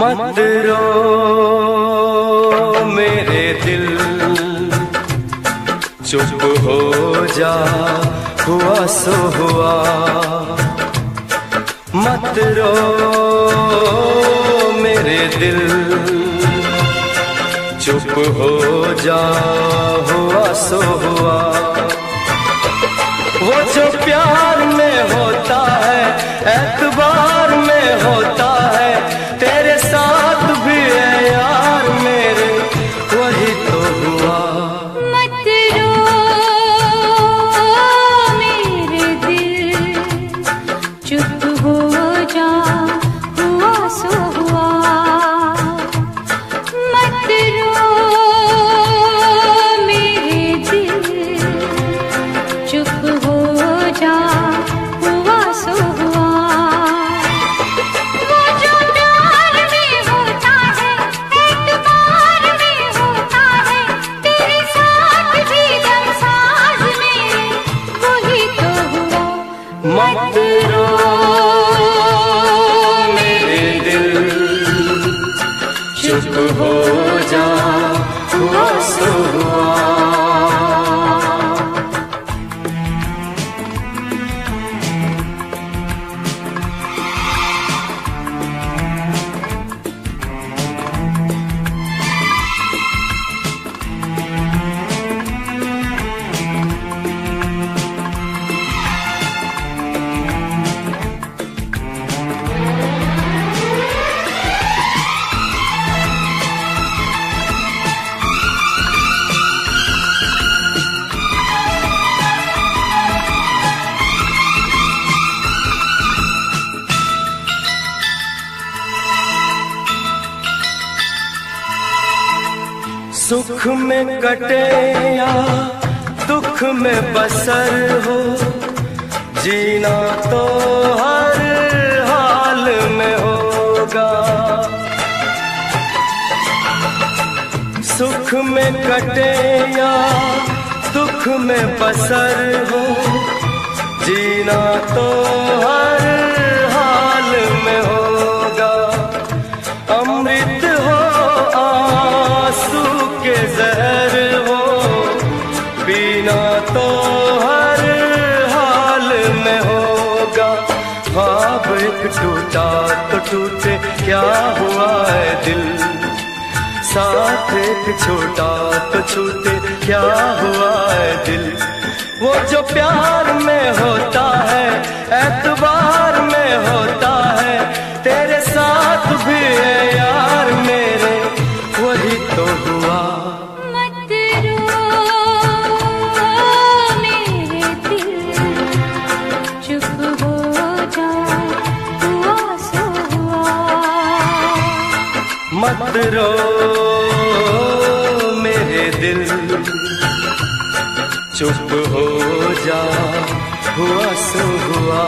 मत रो मेरे दिल, चुप हो जा, हुआ सो हुआ। मत रो मेरे दिल, चुप हो जा, हुआ सो हुआ। वो जो प्यार में होता है, एतबार में होता है, तेरे साथ भी है यार मेरे, वही तो हुआ। मत रो मेरे दिल, चुप हो जा, हुआ सो हुआ। मत रो मेरे दिल, चुप हो जा, हुआ सो हुआ। वो जो प्यार में होता है, एतबार में होता है, तेरे साथ भी दमसाज मेरे, वही तो हुआ। मत रो मेरे दिल, चुप हो जा, हुआ सो हुआ। सुख में कटे या दुख में बसर हो, जीना तो हर हाल में होगा। सुख में कटे या दुख में बसर हो, जीना तो हर हाल में होगा। अमृत हो आंसू के जहर हो, पीना तो हर हाल में होगा। ख्वाब एक टूटा तो टूटे, क्या हुआ है दिल, साथ एक छोटा तो छूटे, क्या हुआ है दिल। वो जो प्यार में होता है, एतबार में होता है, तेरे साथ भी है यार मेरे, वही तो हुआ। मत रो मेरे दिल, चुप हो जा, हुआ सो हुआ। मत रो मेरे दिल, चुप हो जा, हुआ सो हुआ।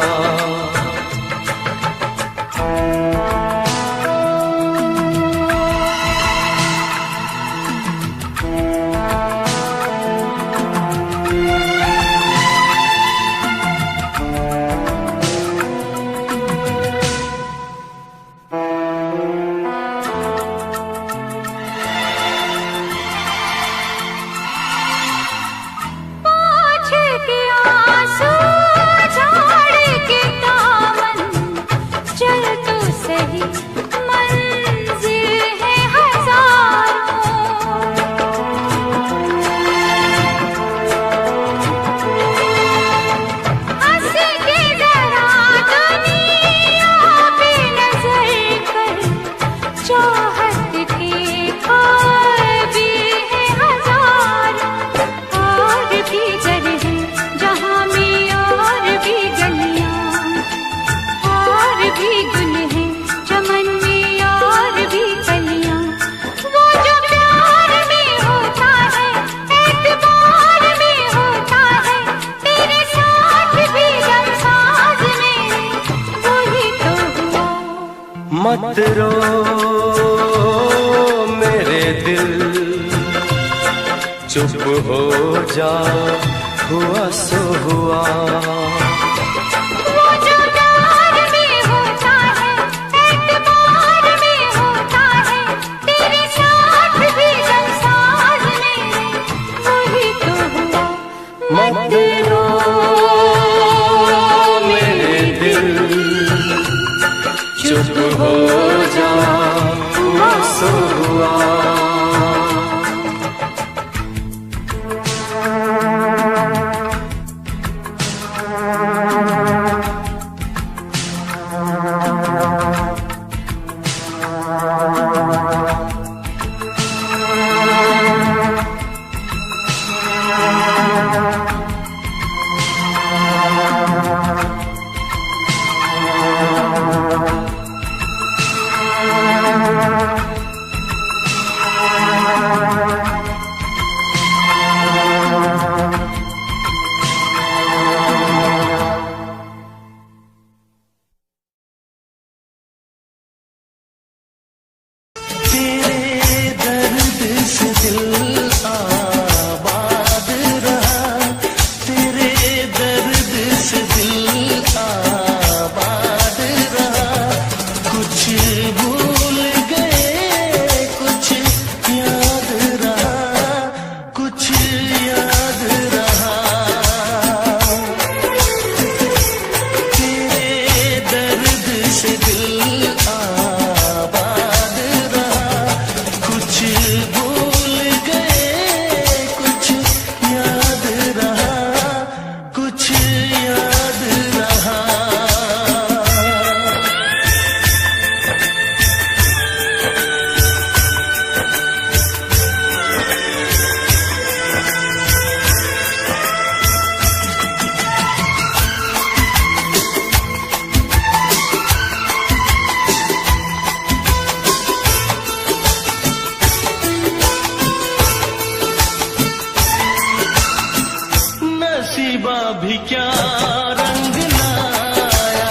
मत रो मेरे दिल, चुप हो जा, हुआ सो हुआ। वो जो प्यार में होता है, एतबार में होता आंसू हुआ। भी क्या रंग लाया,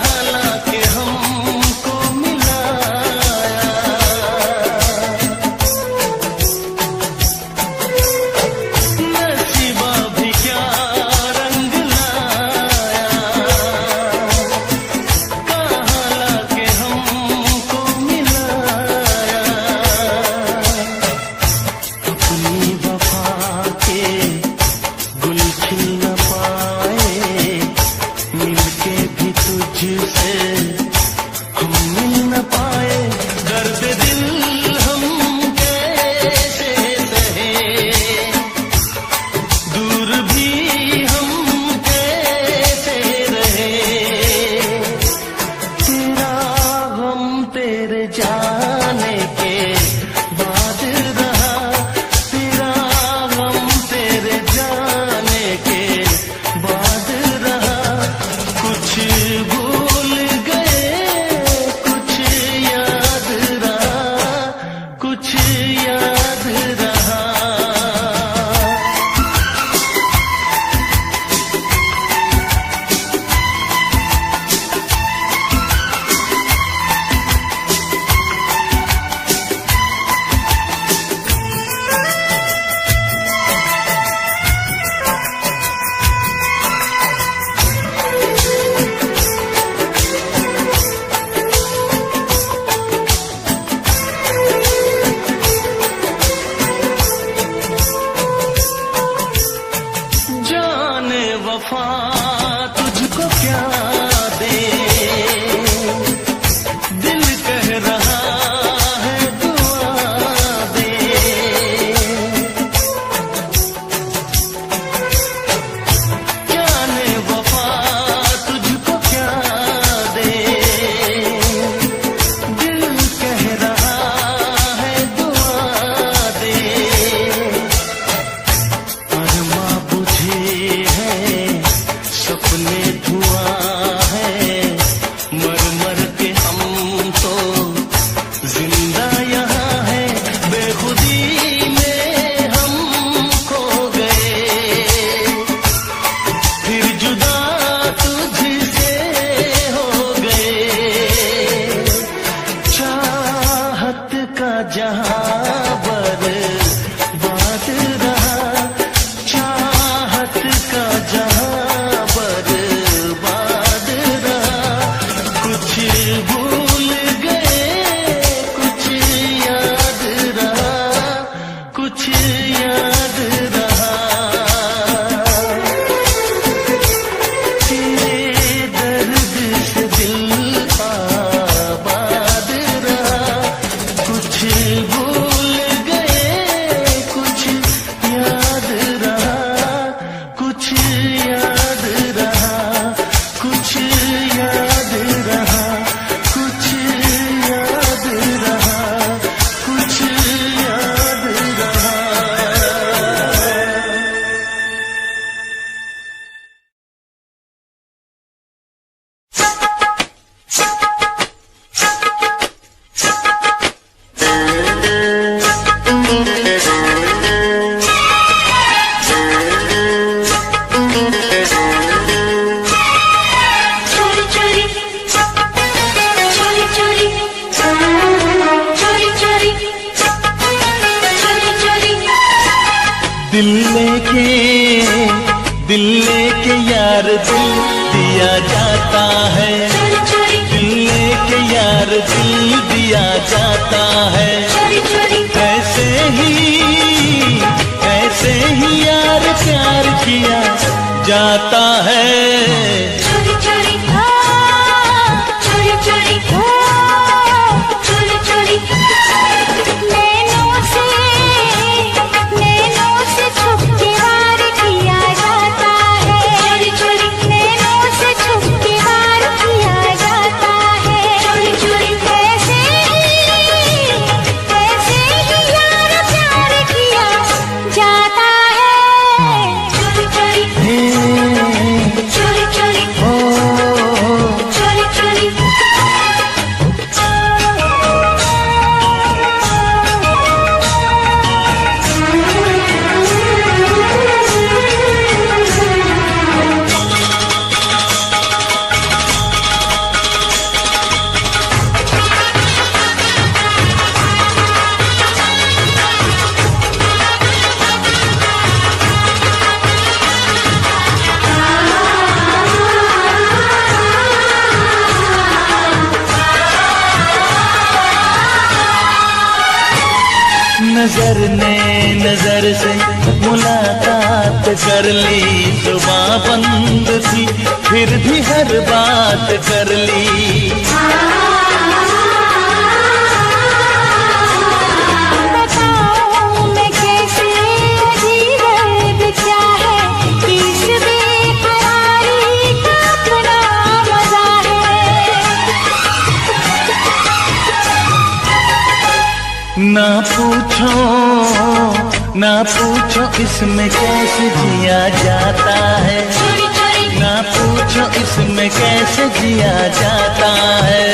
हालांकि हमको मिलाया। नसीबा भी क्या रंग लाया, हालांकि हमको मिलाया। अपनी वफा के गुल खिल न पाए, मिलके भी तुझसे हम मिल न पाए। दर्द दिल हम कैसे सहे, दूर भी हम कैसे रहे। तेरा गम तेरे जाने के बाद रहा, तेरा गम तेरे जाने के बाद रहा। कुछ भूल गए कुछ याद रहा, कुछ याद रहा। जाने वफा तुझको क्या दे, दिल कह रहा है दुआ दे। जाने वफा तुझको क्या दे, दिल कह रहा है दुआ दे। अरमा बुझे हैं सपने धुआं है, मर मर के हम तो जिंदा यहाँ है। बेखुदी में हम खो गए, फिर जुदा तुझसे हो गए। चाहत का जहां बर्बाद रहा, चाहत का जहां बर्बाद रहा। कुछ भूल गए कुछ याद रहा, कुछ याद रहा। तेरे दर्द से दिल आबाद दिल लेके यार दिल दिया जाता है, दिल लेके यार दिल दिया जाता है। ऐसे ही यार प्यार किया जाता है। नजर ने नजर से मुलाकात कर ली, जुबां बंद थी फिर भी हर बात कर ली। बताऊं मैं कैसे अजीब क्या है, इस बेकरारी का अपना मजा है। ना पूछो इसमें कैसे जिया जाता है, ना पूछो इसमें कैसे जिया जाता है।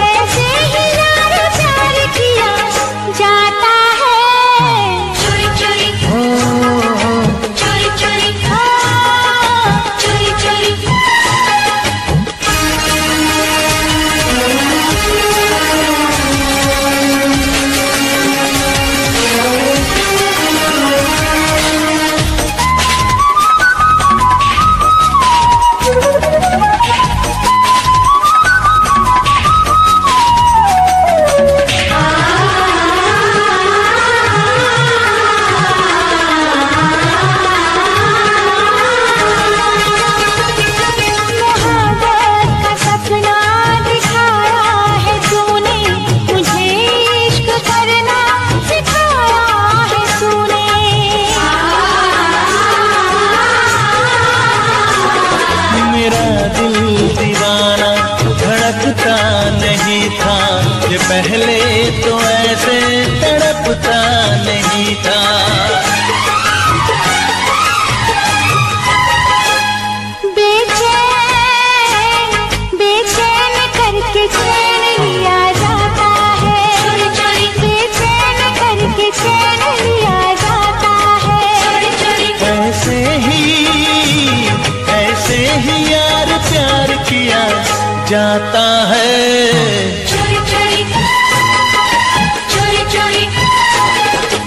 ऐसे ही यार प्यार किया जाता है। चोरी चोरी चोरी चोरी चोरी चोरी। नहीं था ये पहले तो ऐसे तड़पता नहीं था। बेचैन करके चैन लिया जाता है, बेचैन करके चैन लिया जाता है। ऐसे ही यार प्यार किया जाता है। चोरी चोरी चोरी चोरी।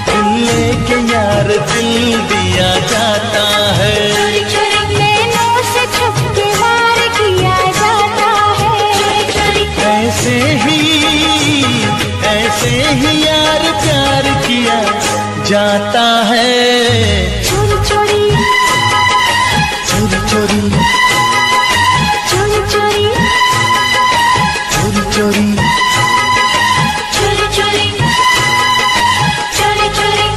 दिल लेके यार दिल दिया जाता है। चोरी चोरी नैनों से छुप के वार किया जाता है। चोरी चोरी ऐसे ही यार प्यार किया जाता है। चोरी चोरी चोरी चोरी चोरी चोरी चोरी चोरी चोरी चोरी चोरी चोरी।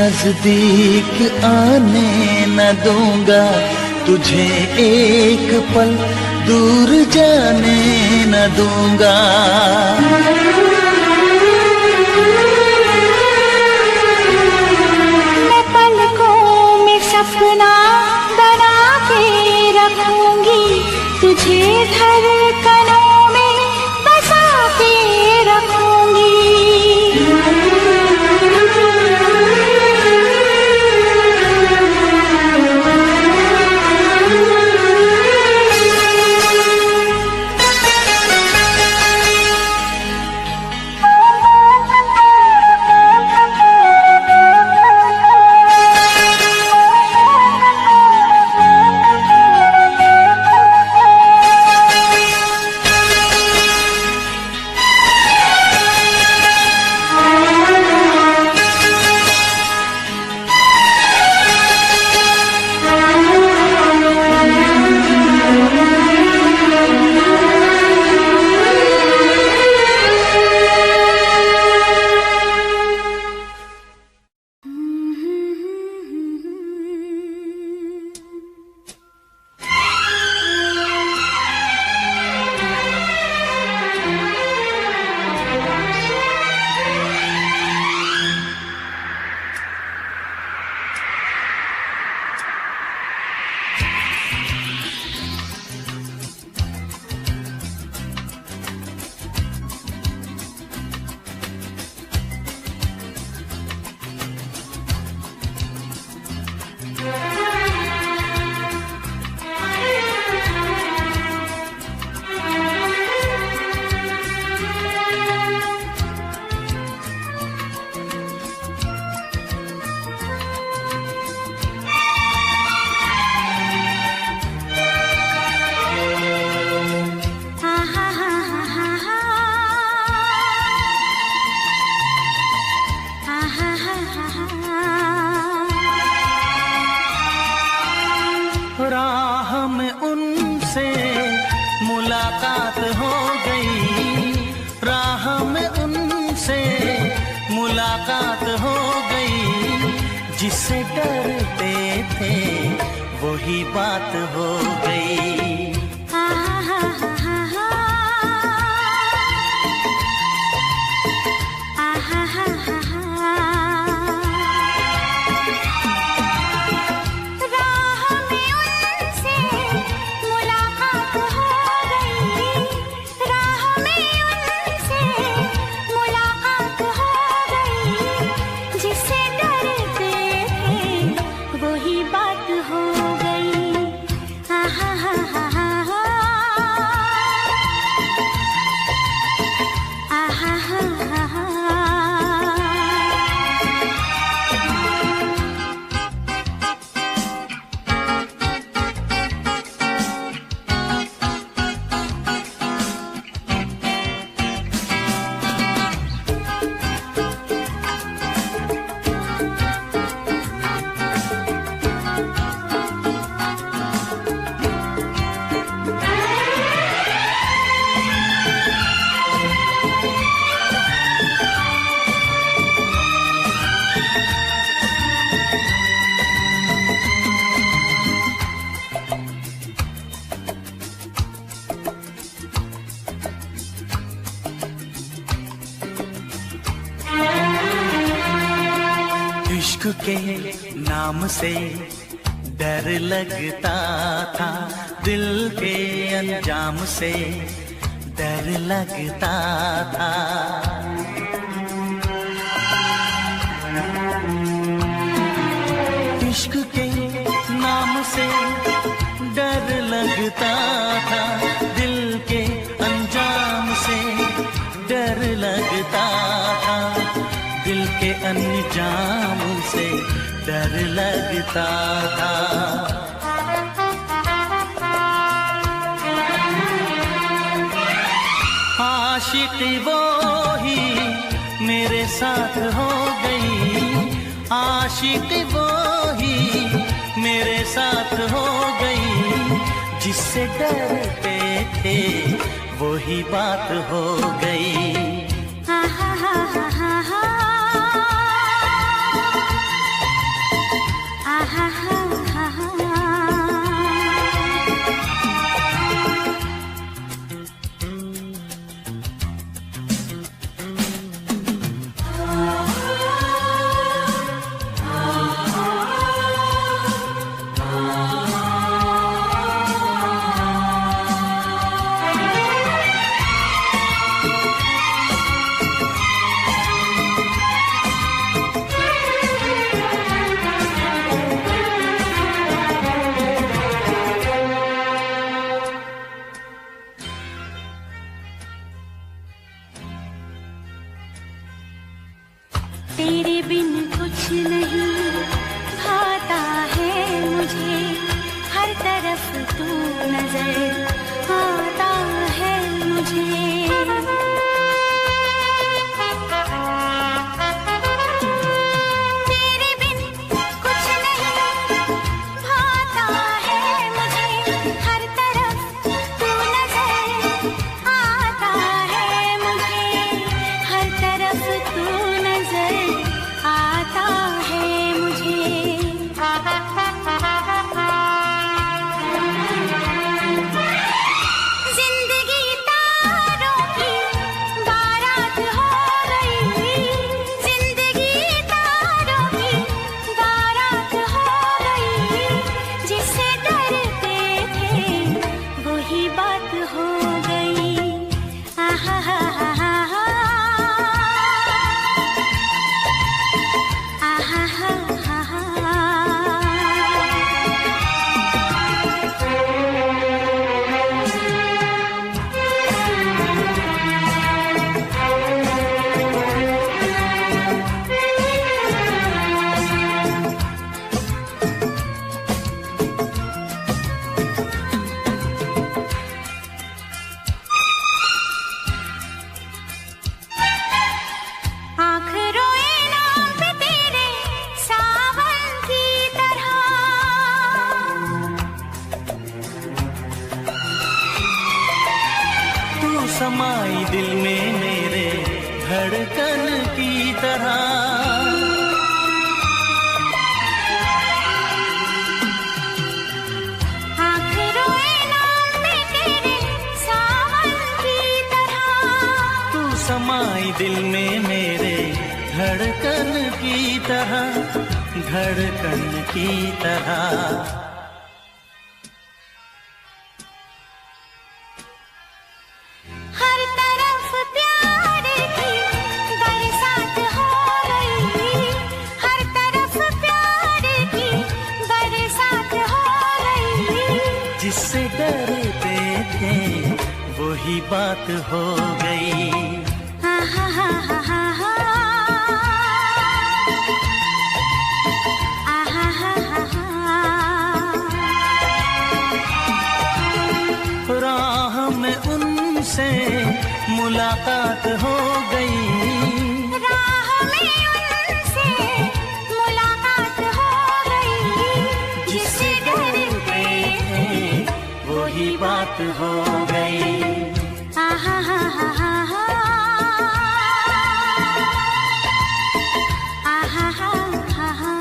नजदीक आने न दूंगा, तुझे एक पल दूर जाने न दूंगा। मैं पलकों में सपना बना के रखूंगी, तुझे धड़कनों में बसा के रखूंगी। राह में उनसे मुलाकात हो गई, राह में उनसे मुलाकात हो गई, जिससे डरते थे वही बात हो गई। इश्क के नाम से डर लगता था, दिल के अंजाम से डर लगता था। इश्क के नाम से डर लगता था, दिल के अंजाम से डर लगता था, दिल के अंजाम से डर लगता था। आशिकी वो ही मेरे साथ हो गई, आशिकी वो ही मेरे साथ हो गई, जिससे डरते थे वही बात हो गई। तू नजर आता है मुझे। तेरे बिन कुछ नहीं भाता है मुझे, हर तरफ तू नजर आता है मुझे, हर तरफ तू नजर आता है मुझे। जिंदगी तारों की बारात हो गई, जिंदगी तारों की बारात हो गई, जिससे डरते थे वही बात हो गई। आहा हा हा हा हा, आहा हा हा हा। आँख रोए नाम पे तेरे सावन की तरह, तू समाई दिल में मेरे धड़कन की तरह। आँख रोए नाम पे तेरे सावन की तरह, तू समाई दिल में मेरे धड़कन की तरह, धड़कन की तरह। हर तरफ प्यार की बरसात हो गई, हर तरफ प्यार की बरसात हो गई, जिससे डरते थे वही बात हो गई। आहा हा हा हा हा, आहा हा हा हा। राह में उनसे मुलाकात हो गई, राह में उनसे मुलाकात हो गई, जिससे डरते थे वही बात हो गई। आहा हा हा हा हा, आहा हा हा हा।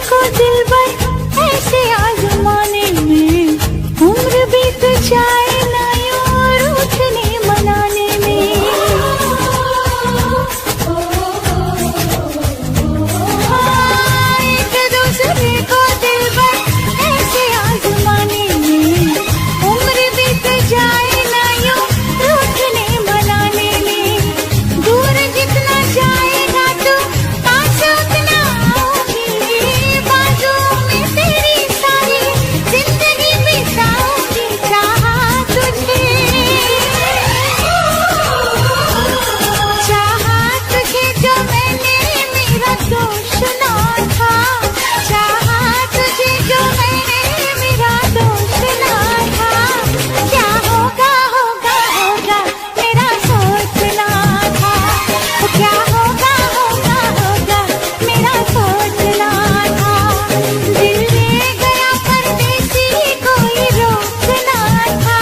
देखो दिलबर ऐसे आजमाने में उम्र बीत जाए ना यूं रूठने मनाने में। हाँ, एक दूसरे को दिलबर ऐसे आजमाने में उम्र बीत जाए ना यूं रूठने मनाने में। दूर जितना जाएगा तू पास उतना आओगी, बाजू में तेरी सारी जिंदगी बिताऊंगी। चाहा तुझे जो मैंने मेरा दोष ना था, चाहा तुझे जो मैंने मेरा दोष ना था। क्या होगा होगा होगा मेरा सोचना था, क्या होगा होगा होगा मेरा सोचना था। दिल ले गया परदेसी कोई रोकना था,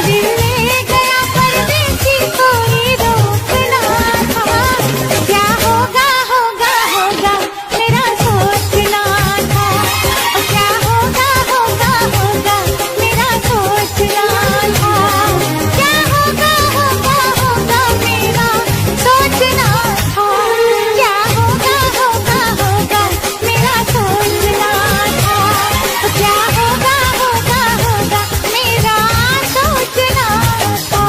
दिल ले गया परदेसी कोई रोकना था। क्या होगा होगा होगा मेरा सोचना था, क्या होगा होगा होगा मेरा सोचना था। क्या होगा होगा होगा मेरा सोचना था, क्या होगा होगा होगा मेरा सोचना था। क्या होगा होगा होगा मेरा सोचना था।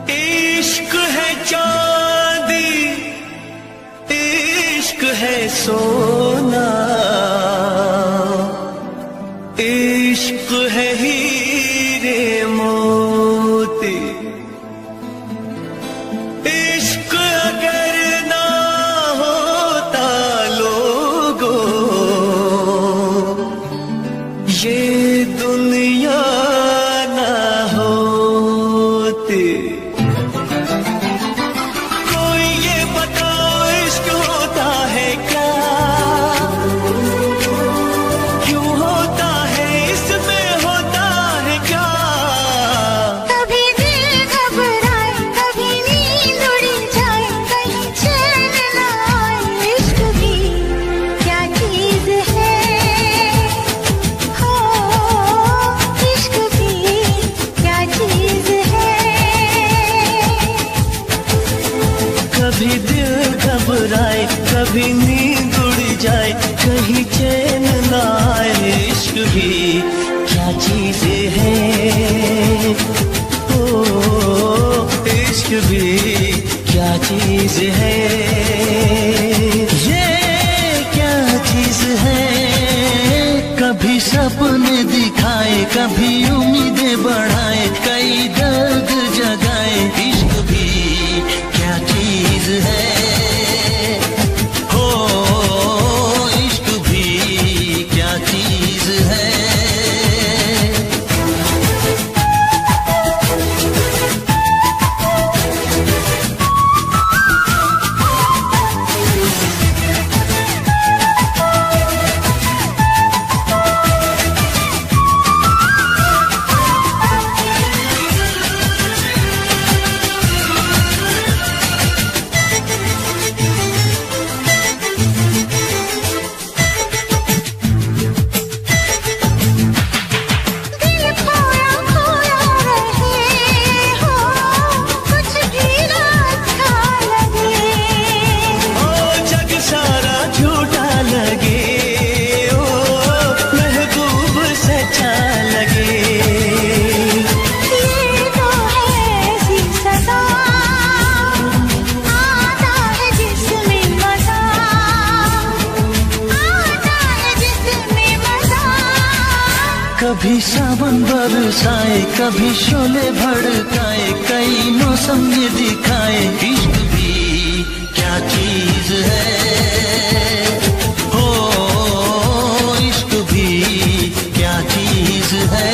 इश्क है चांदी, इश्क है सोना, इश्क है हीरे मोती। इश्क अगर ना होता लोगों, ये दुनिया ना होती। कोई ये बताओ इश्क होता है क्या, क्यों होता है, इसमें होता है क्या। कभी दिल घबराए कभी नींद उड़ जाए, कहीं चैन न आए। इश्क भी क्या चीज है, हो इश्क भी क्या चीज है। कभी दिल घबराए कभी नींद उड़ जाए, कहीं चैन ना आए। इश्क भी क्या चीज है, ओ इश्क भी क्या चीज है। ये क्या चीज है, कभी सपने दिखाए कभी उम्मीदें बढ़ाए, कई दर्द जगाए। इश्क भी क्या चीज है, हो इश्क भी क्या चीज है। दिल खोया खोया रहे हो, कुछ भी ना अच्छा लगे। ओ जग सारा झूठा लगे, ओ महबूब सच्चा लगे। ये तो है ऐसी सदा, आता है जिसमें मजा, आता है जिसमें मजा। कभी सावन बरसाए कभी शोले भड़काए, कई मौसम ये दिखाए। इश्क भी क्या चीज है, हो इश्क भी क्या चीज है।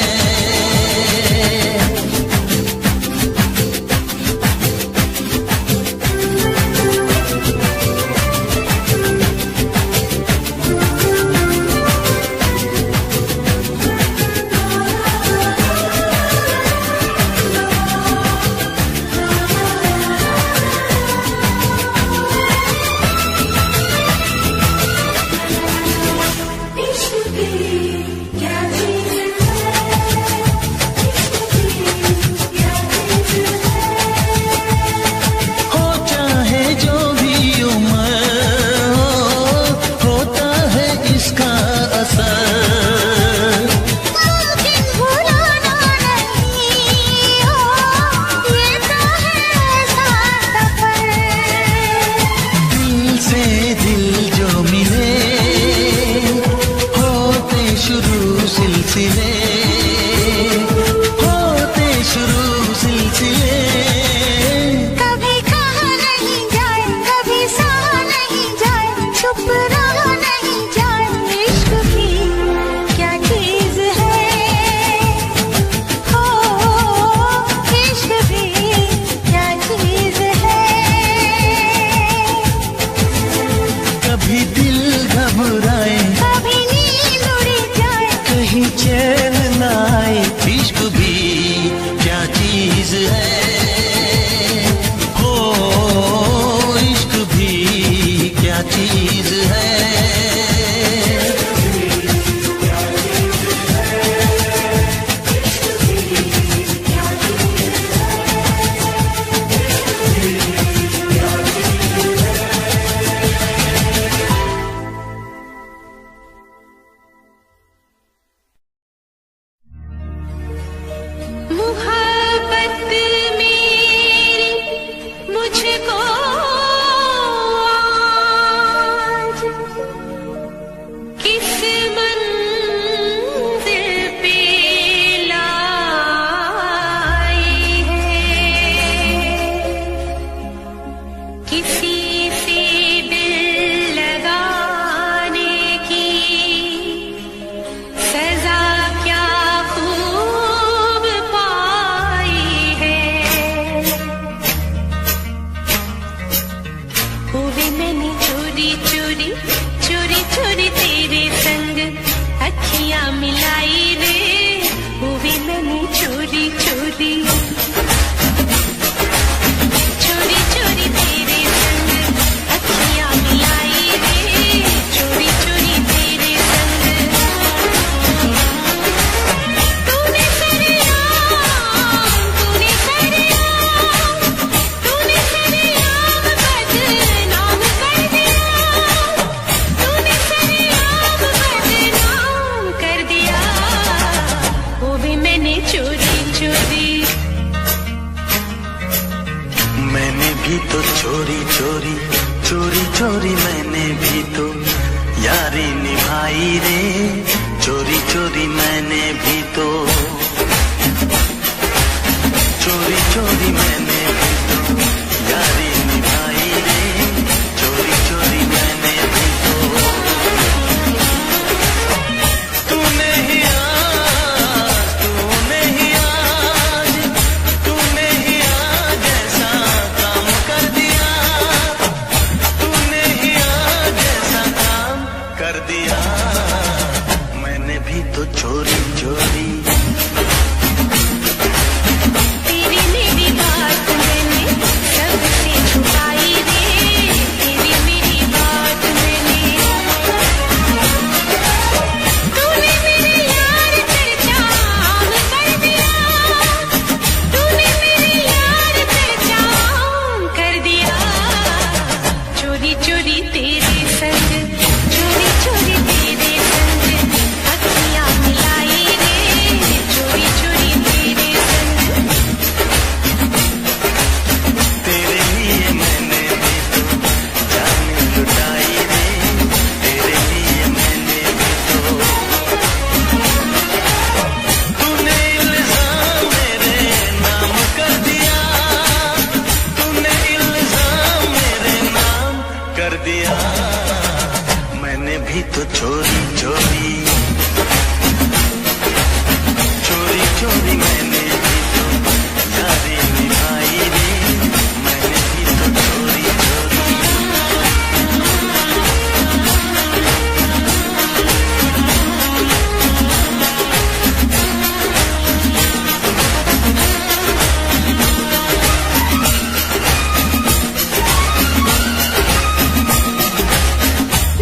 किसी से दिल लगाने की सजा क्या खूब पाई है। हुए मैंने चोरी चोरी चोरी चोरी तेरे संग अखियां मिलाई रे। हुए मैंने चोरी चोरी चोरी चोरी तेरे संग अखियां मिलाई रे। चोरी चोरी तेरे संग तूने सरेआम बदनाम कर दिया। तूने सरेआम बदनाम कर दिया। वो भी मैंने चोरी चोरी। मैंने भी तो चोरी चोरी चोरी चोरी मैंने भी तो यारी निभाई रे। चोरी चोरी मैंने भी तो चोरी चोरी मैंने भी तो यारी निभाई रे। चोरी चोरी मैंने भी तो तूने ही आज ऐसा काम कर दिया। तूने ही आज ऐसा काम कर दिया। मैंने भी तो चोरी चोरी तेरी मेरी बात मैंने सबसे छुपाई रे। तेरी मेरी बात मैंने तूने मेरे यार चर्चा आम कर दिया। तूने मेरे यार चर्चा आम कर दिया। चोरी चोरी तेरे संग चोरी चोरी तेरे संग अखियां मिलाई रे। चोरी चोरी तेरे संग तेरे लिए मैंने भी तो जान लुटाई रे। तेरे लिए मैंने भी तो तूने इल्जाम मेरे नाम कर दिया। तूने इल्जाम मेरे नाम कर दिया। मैंने भी तो चोरी चोरी चोरी चोरी मैंने भी तो यारी निभाई रे। मैंने भी तो चोरी चोरी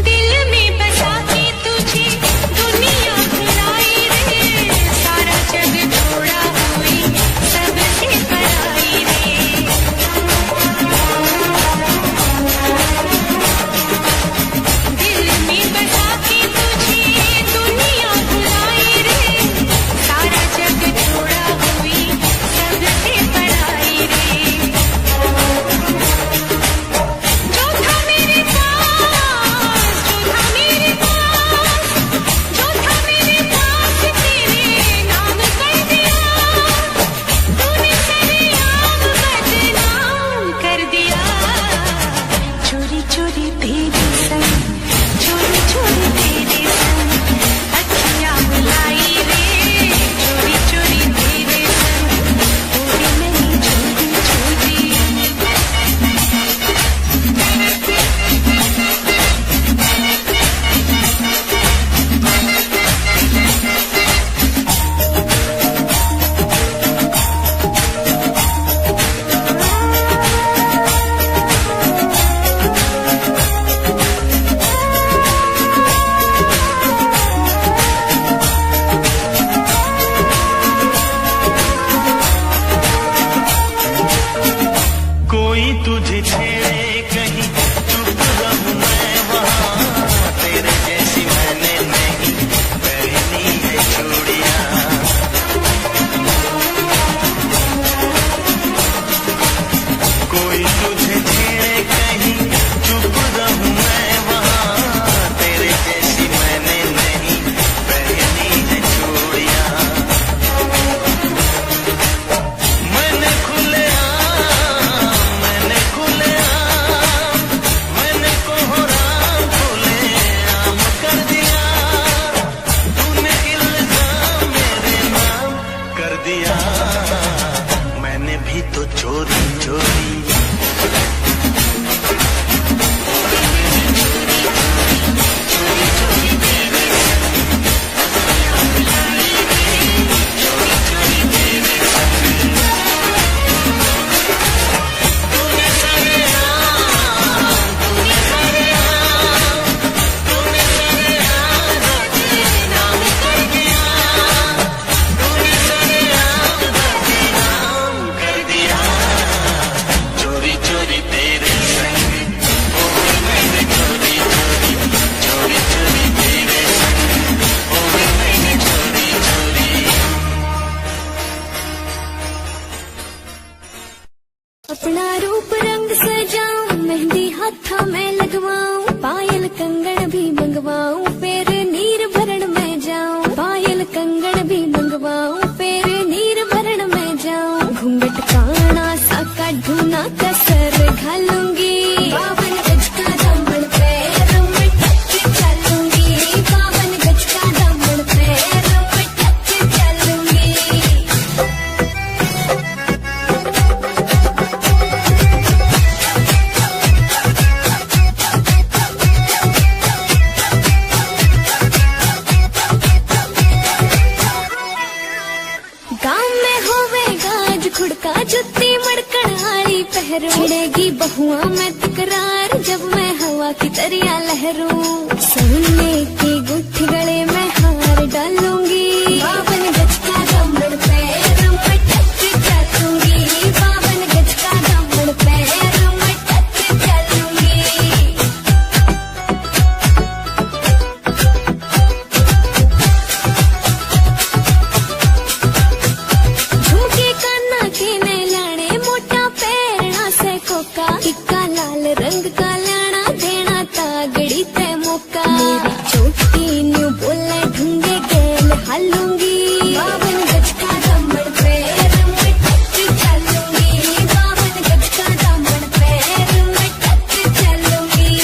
दिल में बसा के तुझे माथा मैं लगवाऊं, पायल कंगन भी मंगवाऊं, फिर नीर भरण में जाऊं। पायल कंगन भी मंगवाऊं, फिर नीर भरण में जाऊं। घूंघट काना सा काढूं, कसर घालूंगी, 52 गज का दामन पैरों में टक चलूंगी। 52 गज का दामन पैरों में टक चलूंगी। गाँव में होवेगा आज खुड़का, जुत्ती मड़कन आली पहरू। छिड़ेगी बहुआ में तकरार, जब मैं हवा की तरिया लहरूं। सोने की गुट्ठी गले में हार डालूंगी, 52 गज का दामन पैरों में टक चलूंगी। 52 गज का दामन पैरों में टक चलूंगी। झुमके काना के ने लाने, मोटा पैरना से कोका। टिक्का लाल रंग का लाना, देना तागड़ी ते मौका। मेरी चोटी न्यू बोले ढूंढे गेल हालूंगी, 52 गज का दामन पैरों में टक चलूंगी। 52 गज का दामन पैरों में टक चलूंगी।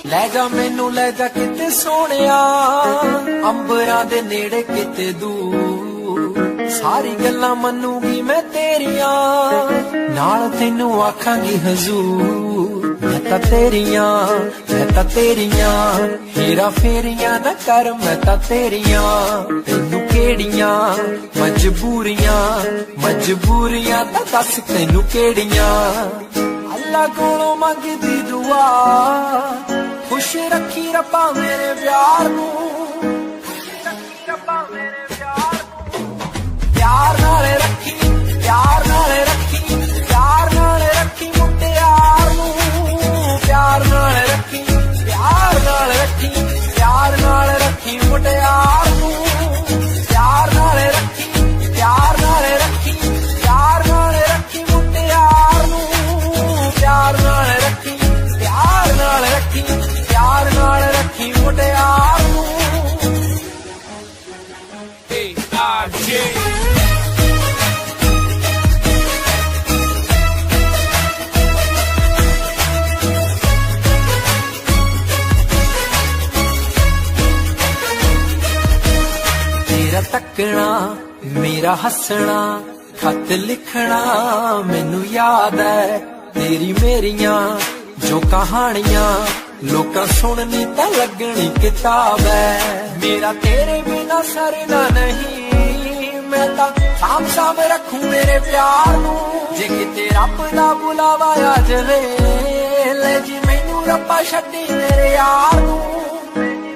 ਲੈ ਜਾ ਮੈਨੂੰ ਲੈ ਜਾ ਕਿਤੇ ਸੋਹਣਿਆ, ਅੰਬਰਾਂ ਦੇ ਨੇੜੇ ਕਿਤੇ ਦੂਰ। ਸਾਰੀ ਗੱਲਾਂ ਮੰਨੂਗੀ ਮੈਂ ਤੇਰੀਆਂ, ਨਾਲ ਤੈਨੂੰ ਆਖਾਂਗੀ ਹਜ਼ੂਰ। ਮੈਂ ਤਾਂ ਤੇਰੀਆਂ ਹੀਰਾ ਫੇਰੀਆਂ ਨਾ ਕਰ, ਮੈਂ ਤਾਂ ਤੇਰੀਆਂ। ਤੈਨੂੰ ਕਿਹੜੀਆਂ ਮਜਬੂਰੀਆਂ ਤਾਂ ਦੱਸ ਤੈਨੂੰ ਕਿਹੜੀਆਂ। ਅੱਲਾ ਕੋਲੋਂ ਮੰਗਦੀ ਦੁਆ, खुश रखी रब्बा मेरे प्यार नू। प्यार नाल रखी, प्यार नाल रखी, प्यार नाल रखी मुटियार नू। प्यार नाल रखी, प्यार नाल रखी, प्यार नाल रखी मुटियार नू। प्यार नाल रखी, प्यार नाल रखी, प्यार नाल रखी मुटियार नू। प्यार नाल रखी, प्यार नाल रखी, प्यार नाल रखी मुटियार नू। तेरा तकना मेरा हसना, खत लिखना मैनू याद है। तेरी मेरियां जो कहानियां लोकां सुननी तां लगनी किताब है। मेरा तेरे बिना सरना नहीं, मैं तां साम रखूं मेरे प्यार नू। जे किते रब दा बुलावा आ जावे, ले जी मैनू रब्बा छड्डी मेरे यार नू।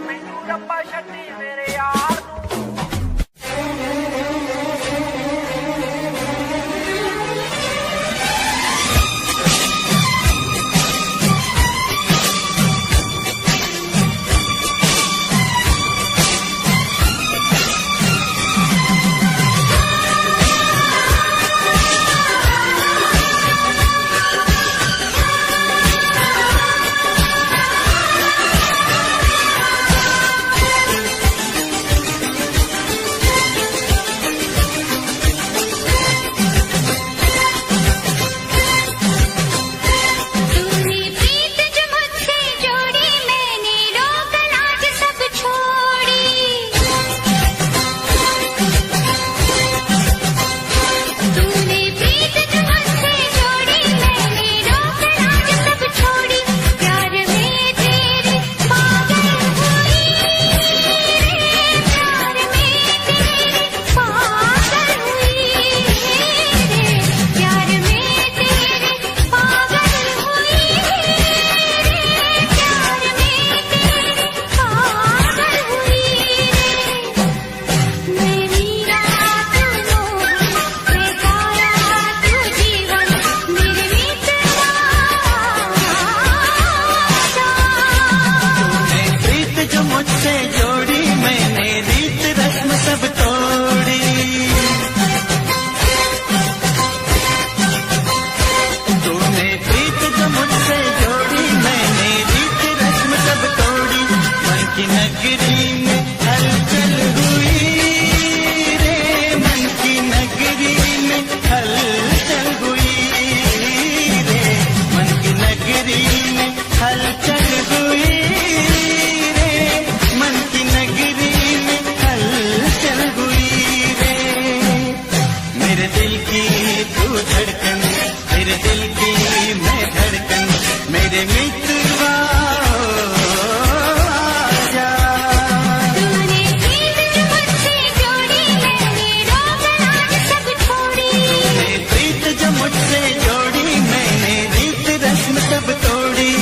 मैनू रब्बा छड्डी मेरे यार नू। मित्रवा आजा। तूने प्रीत मुझसे जोड़ी, मैंने रोग राज सब छोड़ी। तूने प्रीत जो मुझसे जोड़ी, मैंने रीत रस्म सब तोड़ी।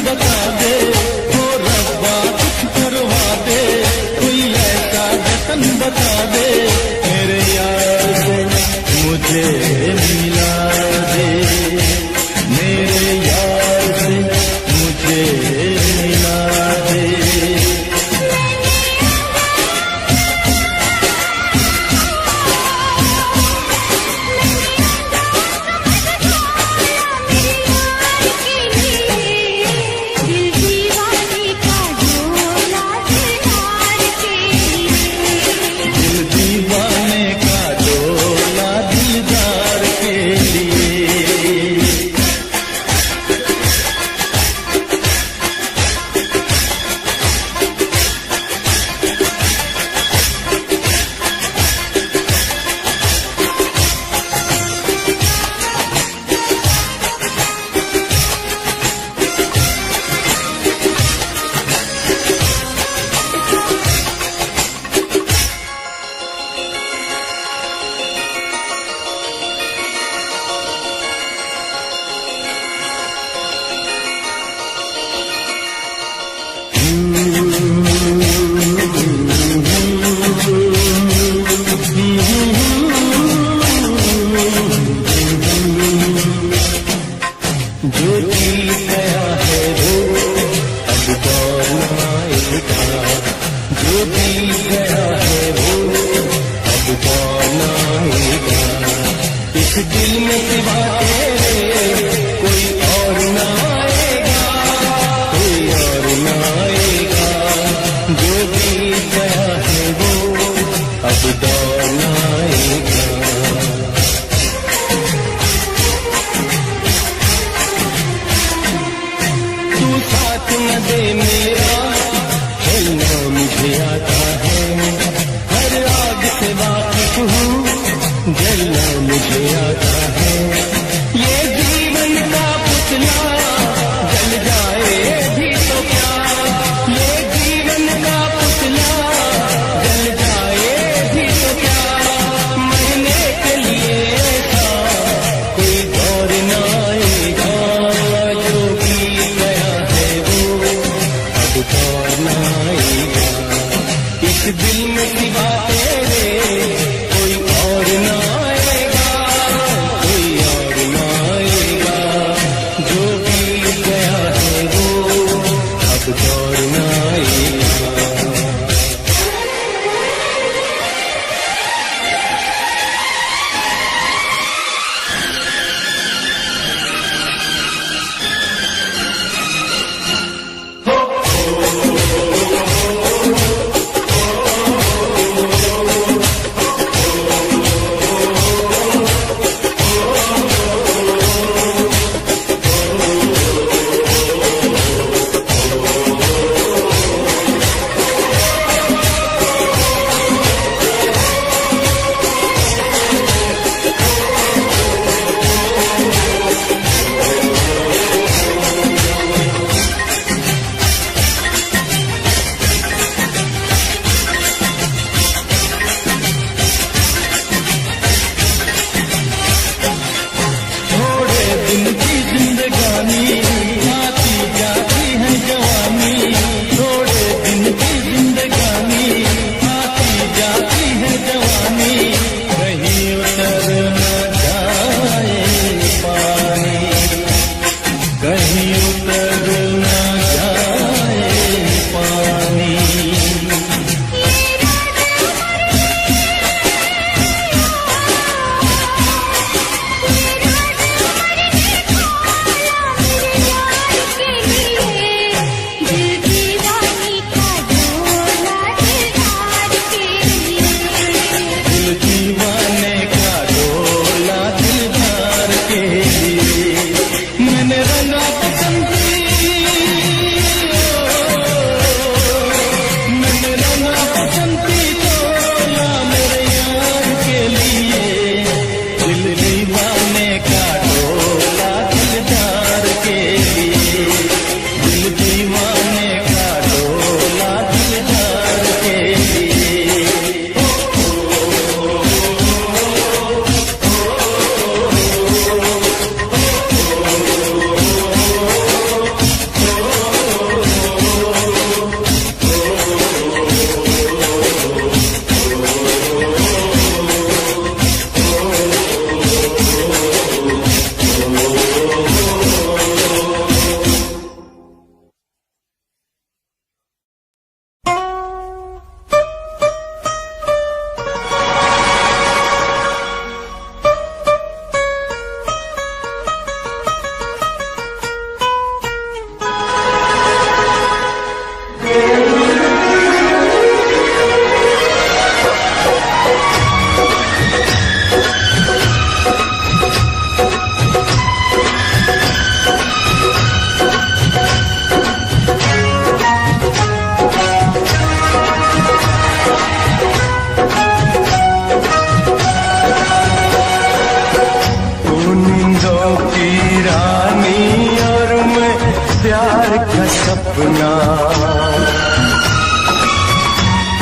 बता दे, ओ रब्बा कुछ करवा दे, कोई ऐसा जतन बता दे, मेरे यार से मुझे मिला दे, मेरे यार से मुझे मिला दे। जो जीत गया है वो अब दौर न आएगा, जो जीत गया है वो अब दौर न आएगा, इस दिल में सिवा तेरे कोई और न आएगा, कोई और न आएगा, जो जीत गया है वो अब दौर न आएगा। साथ न दे मेरा चलना मुझे आता है, हर आग से वाकिफ हूँ जलना मुझे आता है, ये जीवन का पुतला जल जाए भी तो क्या, ये जीवन का पुतला जल जाए भी तो क्या, मरने के लिए था कोई दौर न आएगा, जो भी गया दौर न आएगा, इस दिल में सिवा तेरे कोई और न आएगा, कोई और न आएगा, जो भी गया है वो अब दौर न आएगा।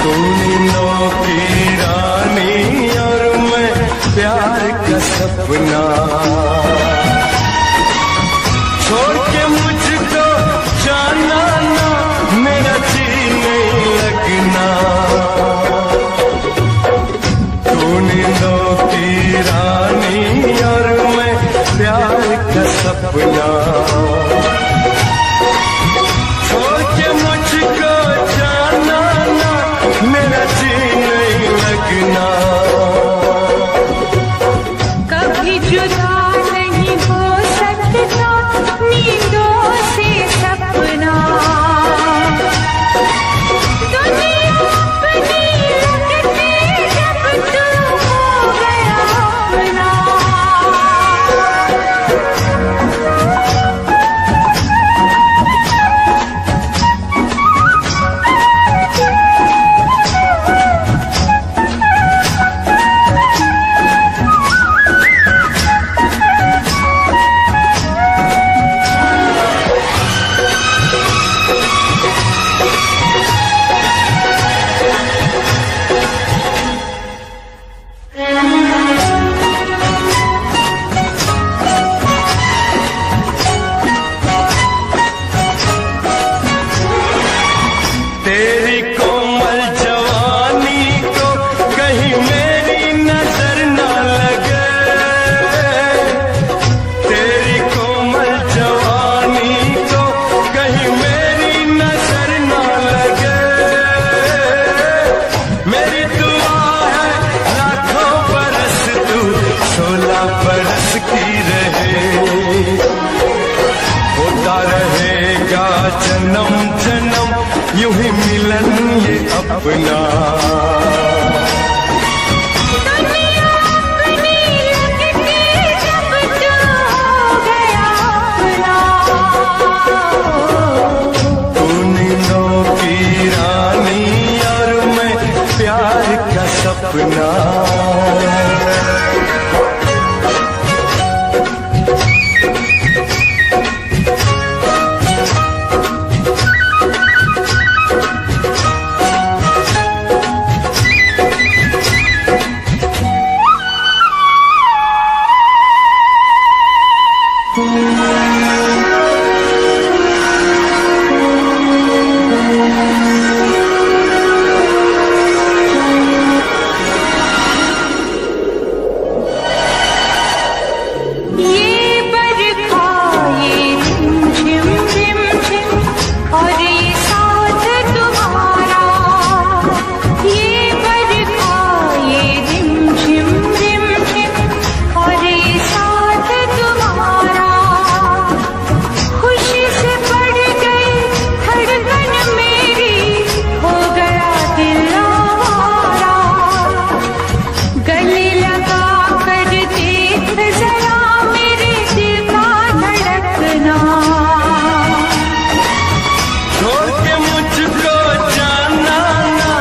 तू नींदों की रानी और मैं प्यार का सपना, छोड़ के मुझको जाना ना, मेरा जी नहीं लगना। तू नींदों की रानी और मैं प्यार का सपना, छोड़ के मुझको जाना ना, मेरा जी नहीं लगना। कभी जुदा नहीं हो सकता नींदों से सपना, दुनिया अपनी लगती जब तू हो गया अपना। तेरी कोमल जवानी को कहीं मेरी नजर न लगे, तेरी कोमल जवानी को कहीं मेरी नजर न लगे। मेरी दुआ है लाखों बरस तू 16 बरस की रहे, होता रहेगा जन्म जन्म यूं ही मिलन ये अपना। दुनिया अपनी लगती जब तू हो गया अपना। तू नींदों की रानी और मैं प्यार का सपना, ये बरखा ये झिम झिम झिम और ये साथ तुम्हारा, ये बरखा ये झिम झिम झिम झिम और ये साथ तुम्हारा। खुशी से बढ़ गई धड़कन मेरी, हो गया दिल आवारा। गले लगा कर देख जरा मेरे दिल का धड़कना। छोड़ के मुझको जाना ना,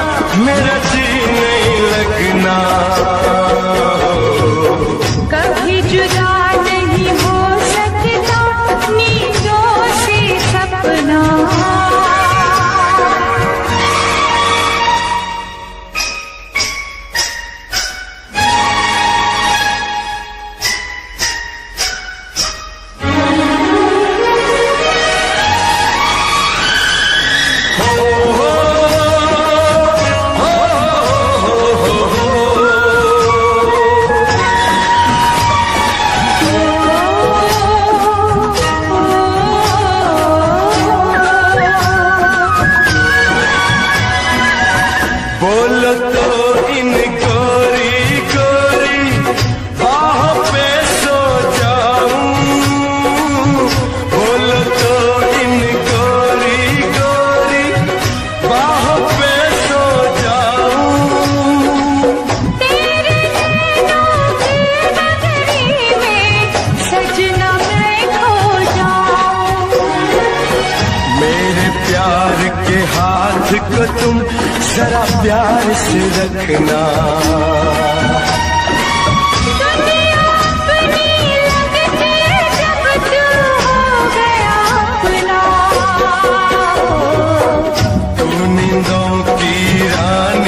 मेरा जी नहीं लगना। कभी जुदा नहीं हो सकता नींदों से सपना। बोलो तो इन गोरी गोरी बाहों पे सो जाऊं, बोलो तो इन गोरी गोरी बाहों पे सो जाऊं। तेरे नैनों की नगरी में सजना मैं खो जाऊं। मेरे प्यार के हाथ को तुम जरा प्यार से रखना। दुनिया अपनी लगती जब तू हो गया अपना। तू नींदों की रानी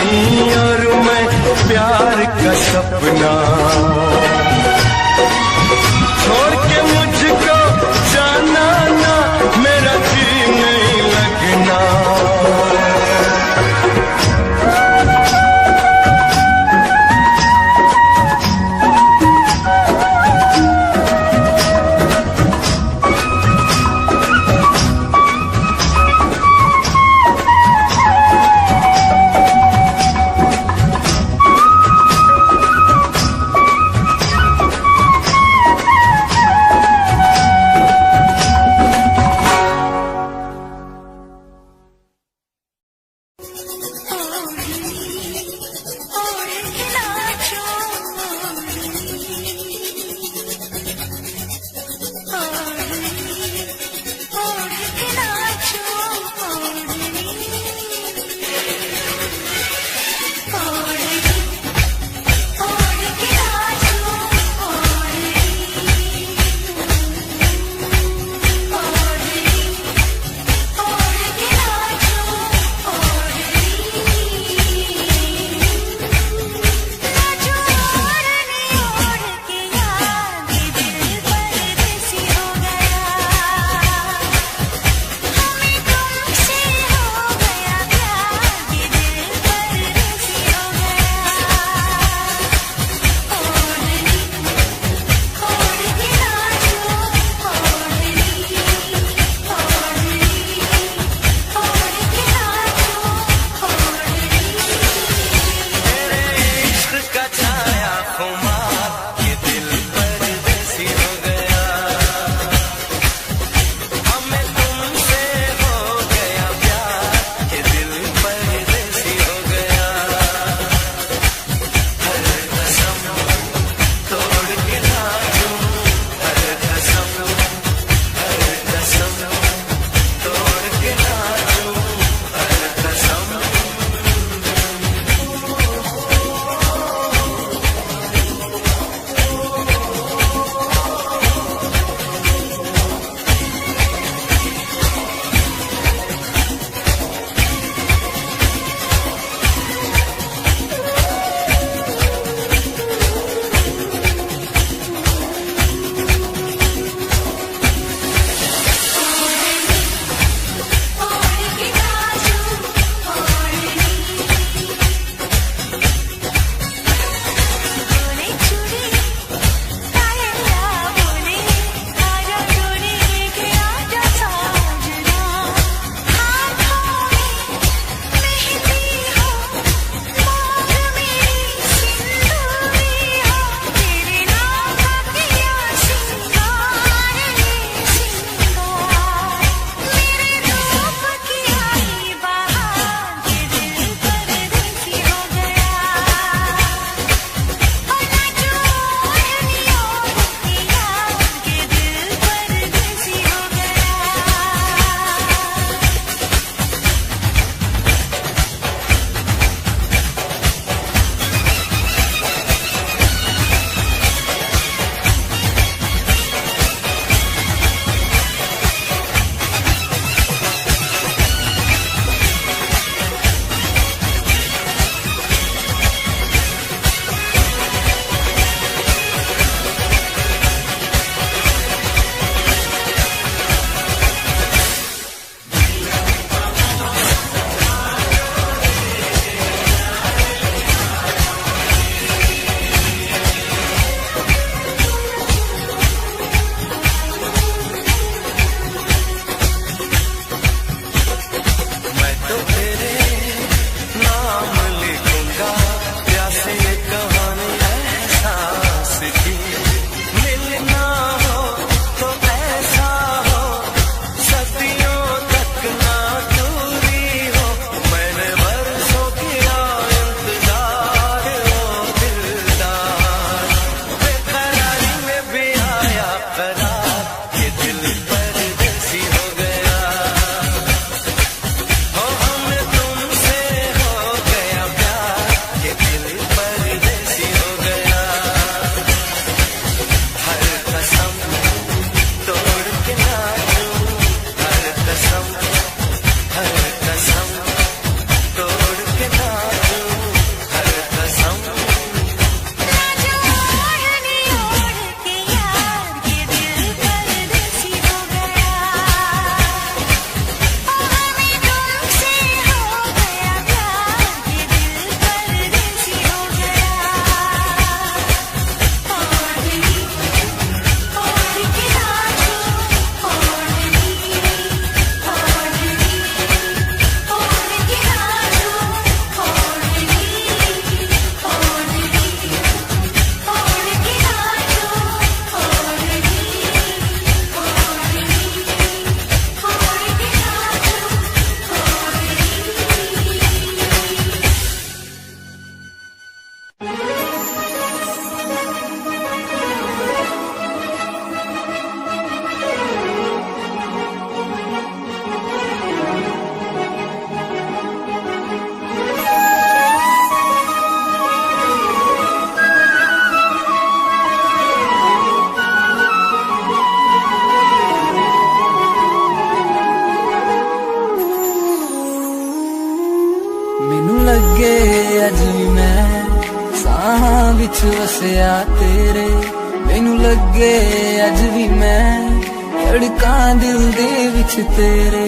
अज भी मैं साहां विच वसिया तेरे, मैनू लगे अज भी मैं धड़कां दिल दे विच तेरे।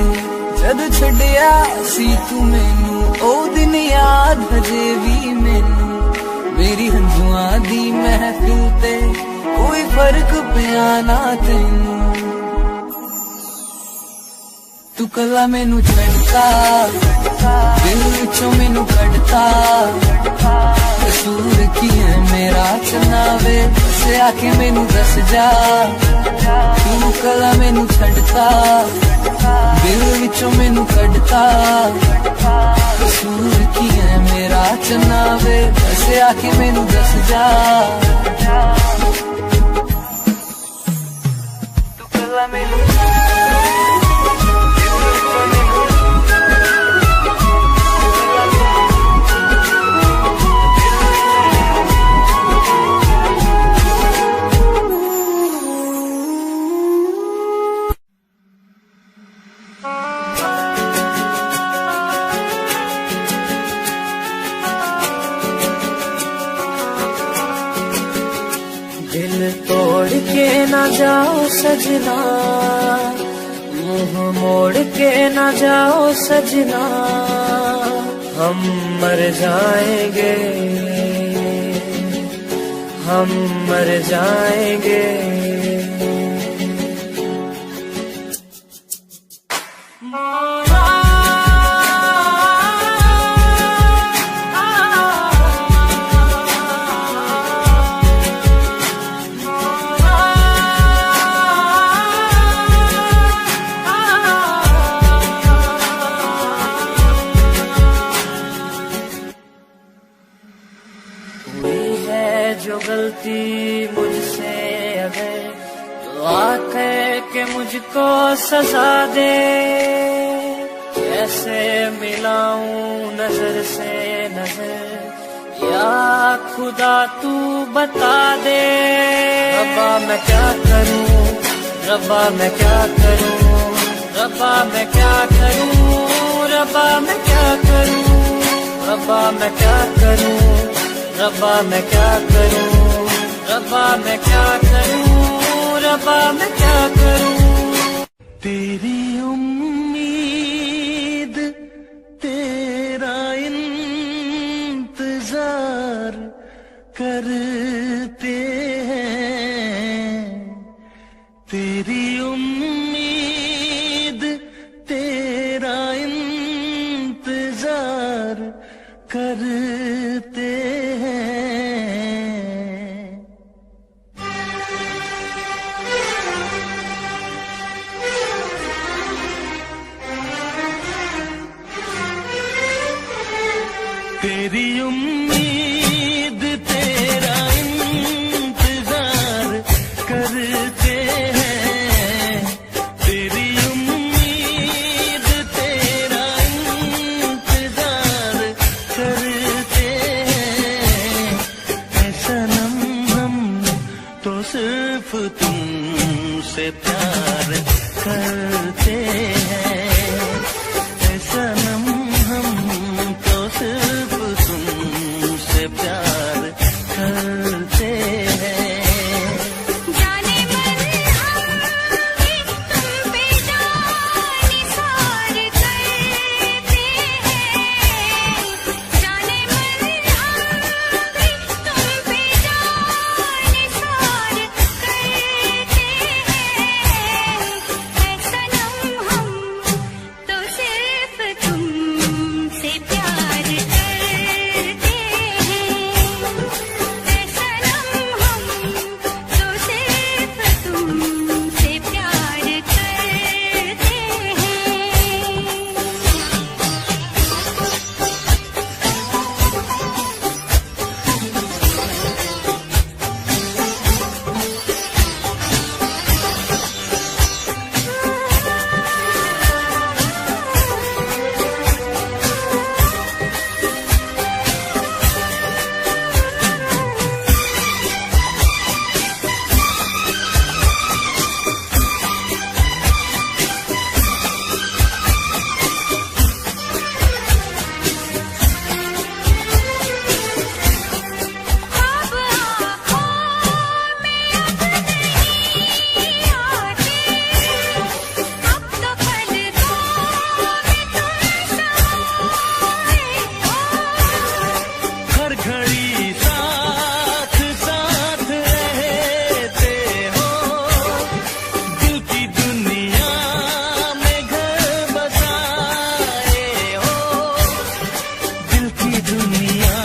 जद छड्डिया सी तू मैनू ओ दिन याद हजे भी मैनू, मेरी हंझुआं दी महफिल ते कोई फर्क पिया ना तैनू। तू कला मैनू छड़ता दिल विचों मैनू कढ़ता, कसूर की है मेरा चनावे से आके मैनू दस जा। तू कला मैनू छड़ता दिल विचों मैनू कढ़ता, कसूर की है मेरा चनावे से आके मैनू दस जा। तू कला मैनू तोड़ के ना जाओ सजना, मुंह मोड़ के ना जाओ सजना, हम मर जाएंगे, हम मर जाएंगे। जो गलती मुझसे अगर तो आकर के मुझको सजा दे, कैसे मिलाऊं नजर से नजर या खुदा तू बता दे। रब्बा मैं क्या करूं, रब्बा मैं क्या करूं, रब्बा मैं क्या करूं, रब्बा मैं क्या करूं, रब्बा मैं क्या करूं, रब्बा मैं क्या करूं, रब्बा मैं क्या करूं, रब्बा मैं क्या करूं। तेरी उम्मीद तेरा इंतजार करते हैं, तेरी उम्मीद तेरा इंतजार करते हैं। तेरी उम्मीद तेरा इंतजार करते हैं, तेरी उम्मीद तेरा इंतजार करते हैं। ऐ सनम हम तो सिर्फ तुमसे प्यार करते हैं, ऐ सनम हम तो सिर्फ तुमसे प्यार करते हैं। जाने मन हम भी तुम पे जान निसार करते हैं, जाने मन हम भी तुम पे जान निसार करते हैं। ऐ सनम हम तो सिर्फ तुमसे प्यार करते हैं। दुनिया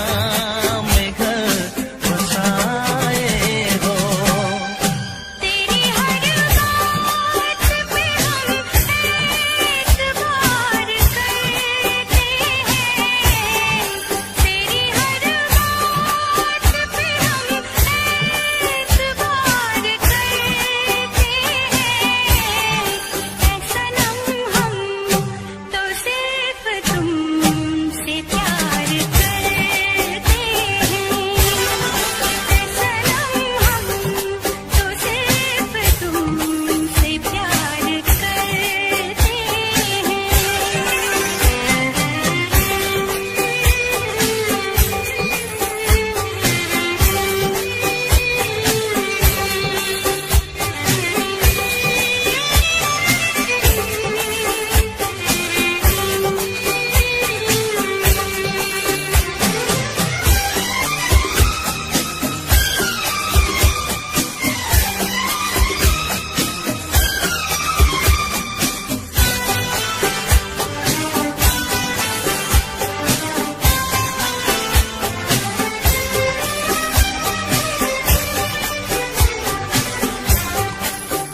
में घर बसाए हो। तेरी हर बात पे हम एतबार करते हैं, तेरी हर बात पे हम एतबार करते हैं। सनम हम तो सिर्फ तुमसे प्यार करते हैं, सनम हम तो सिर्फ तुमसे प्यार करते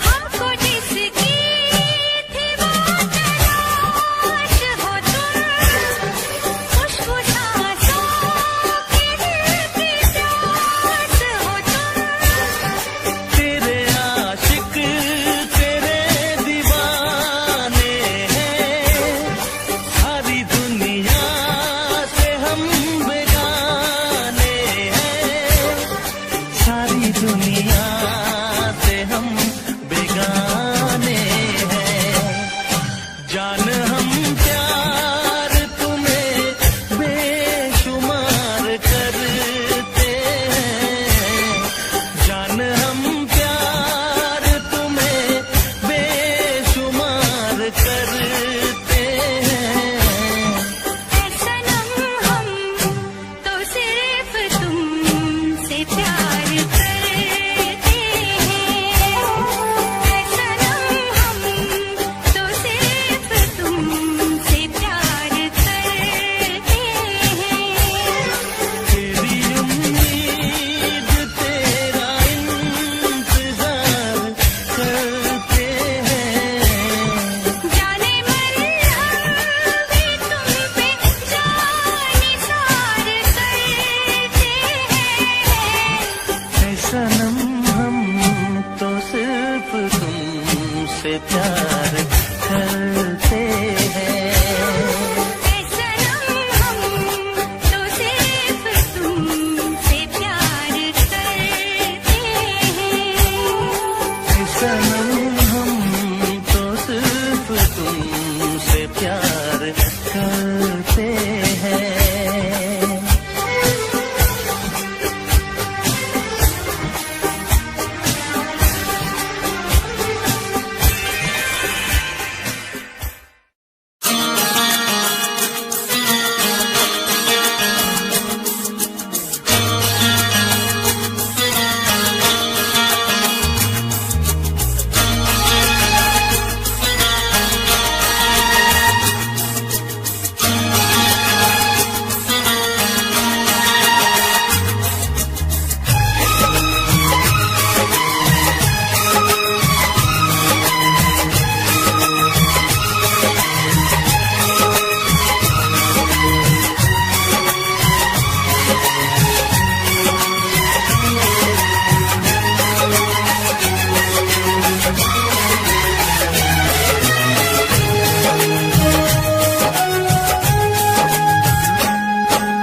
हमको जिसकी थी वो तलाश हो तुम, खुशबू सांसों की दिल की प्यास हो तुम। तेरे आशिक तेरे दीवाने हैं, सारी दुनिया से हम बेगाने हैं, सारी दुनिया से हम बेगाने हैं। जान हम प्यार तुम्हें बेशुमार करते हैं, जान हम प्यार तुम्हें बेशुमार करते हैं। सनम हम तो सिर्फ तुमसे प्यार करते हैं, सनम हम तो सिर्फ तुमसे प्यार करते हैं। तेरी उम्मीद तेरा इंतजार करते हैं, जाने मन हम भी तुम पे जानिसार करते हैं। सनम हम तो सिर्फ तुमसे प्यार करते हैं। सनम हम तो सिर्फ तुमसे प्यार करते हैं। सनम हम तो सिर्फ तुमसे प्यार करते हैं।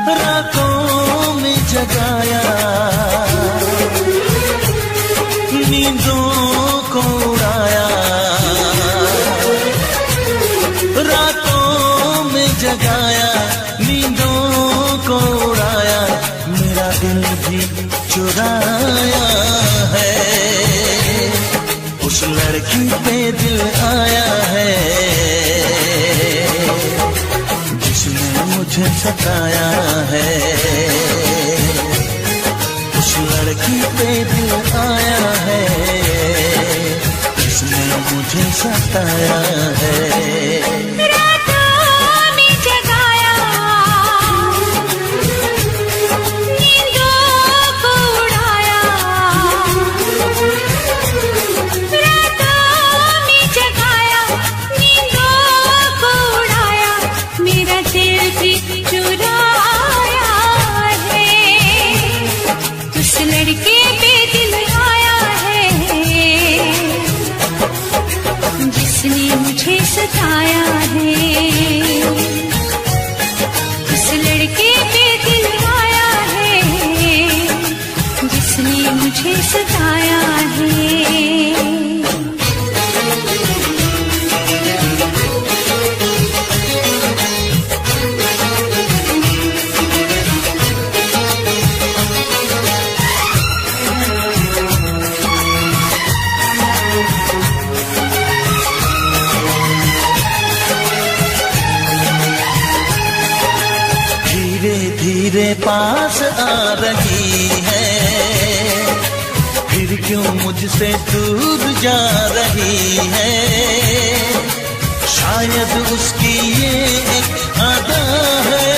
रातों में जगाया, नींदों को उड़ाया, रातों में जगाया, नींदों को उड़ाया, मेरा दिल भी चुराया है। उस लड़की पे दिल आया है जिसने मुझे सताया है। उस लड़की पे दिल आया है जिसने मुझे सताया है। रातों में जगाया, मुझे सताया है। धीरे पास आ रही है, फिर क्यों मुझसे दूर जा रही है। शायद उसकी ये एक अदा है,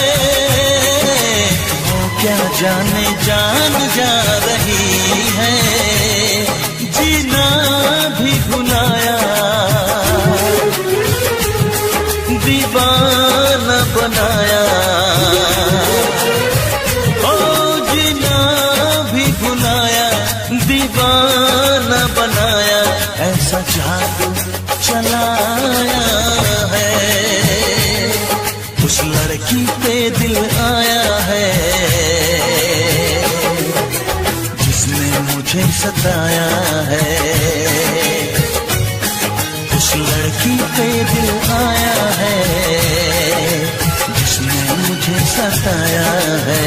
वो क्या जाने जान जा रही है। जीना भी भुलाया, दीवाना बनाया, दीवाना बनाया, ऐसा जादू चलाया है। उस लड़की पे दिल आया है, जिसने मुझे सताया है। उस लड़की पे दिल आया है, जिसने मुझे सताया है।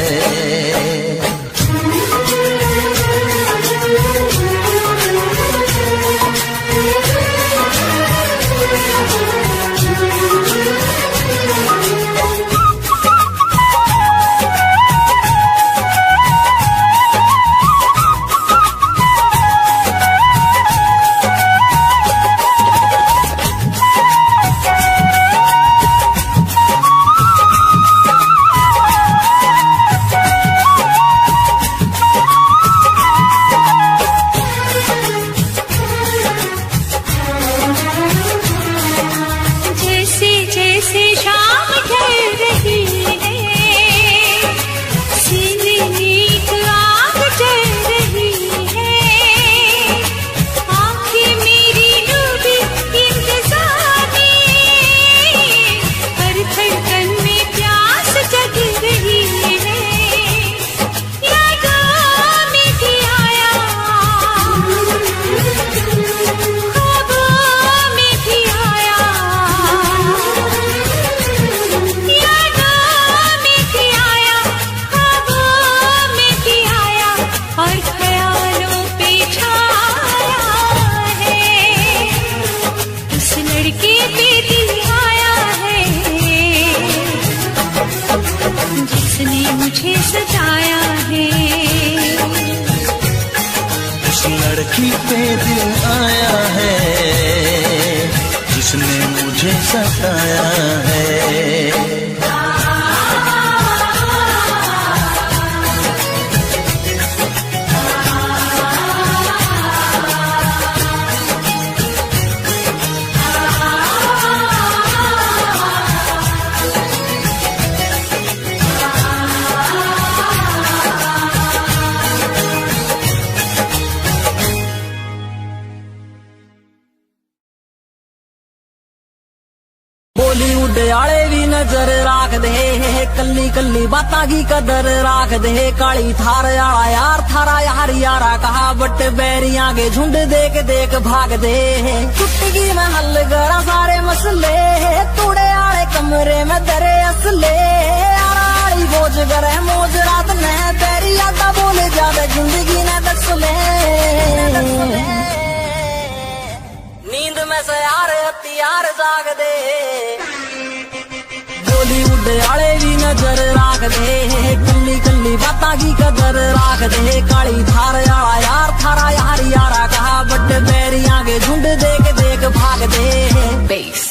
मुझे सताया है। उस लड़की पे दिल आया है, जिसने मुझे सताया है। बॉलीवुड आले भी नजर राख दे, कल्ली कल्ली बातां की कदर राख दे। काली थार आला यार थारा यार यारा कहा, बट बैरियां के झुंड देख देख भाग दे। चुटकी में हल करा सारे मसले, तूड़े आले कमरे में दरे असले। आली बोझ करे मौज रात ने, तेरी यादा बोले जावे जिंदगी ने दस ले। नींद में से यार हथियार जाग दे। बॉलीवुड आले भी नजर राख दे, कल्ली कल्ली बातां की कदर राख दे। काली थार आला यार थारा यार यारा कहा, बट बैरियां के झुंड देख देख भाग दे। बेस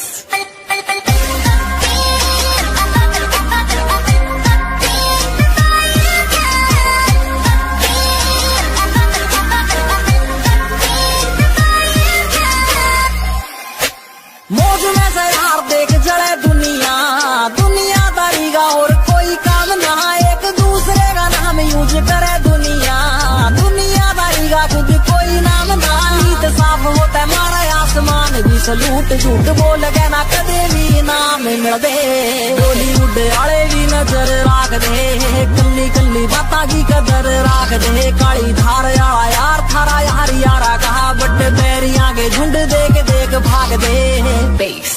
मौज में से यार देख जले दुनिया, दुनियादारी का और कोई काम ना। एक दूसरे का नाम यूज करे दुनिया, दुनियादारी का खुद कोई नाम ना। नीत साफ होता मारा आसमान भी सलूट, झूठ बोल के ना कदे भी नाम मिल दे। बॉलीवुड आले भी नजर राख दे, कल्ली कल्ली बातां की कदर राख दे। काली धार आला यार ਲੱਗਦੇ ਬੇਸ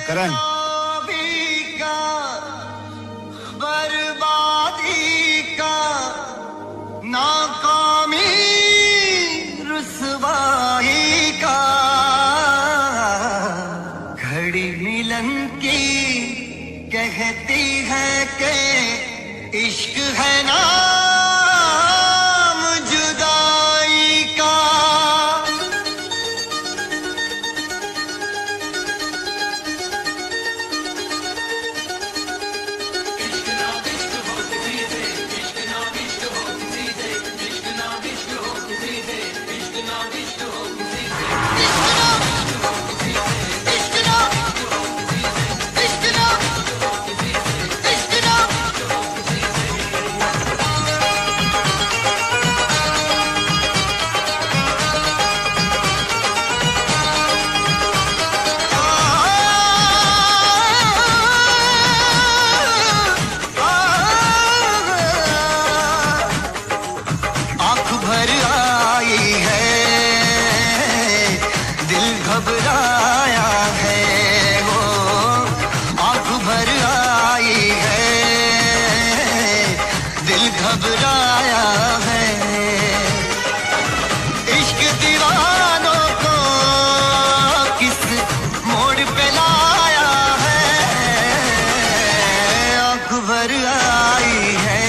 करण बर्बादी का नाकामी रुसवाई का घड़ी मिलन की कहती है कि इश्क है नाम जुदाई का घबराया है वो आँख भर आई है दिल घबराया है इश्क दीवानों को किस मोड़ पे लाया है आँख भर आई है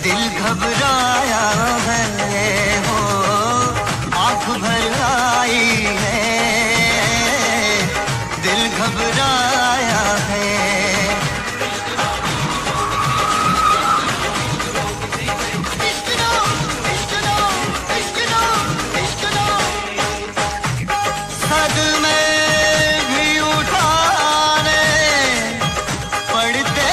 दिल घबराया है वो आँख भर आई है दिल घबराया है सदमे भी उठाने पड़ते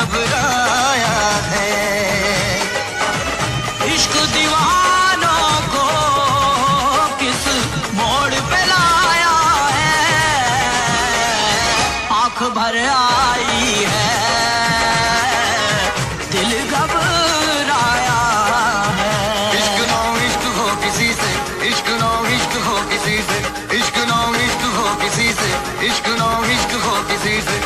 घबराया है। इश्क दीवानों को किस मोड़ पे लाया है, आंख भर आई है, दिल घबराया है। इश्क नो इश्क हो किसी से, इश्क नो इश्क हो किसी से, इश्क नो इश्क हो किसी से, इश्क नो इश्क हो किसी से।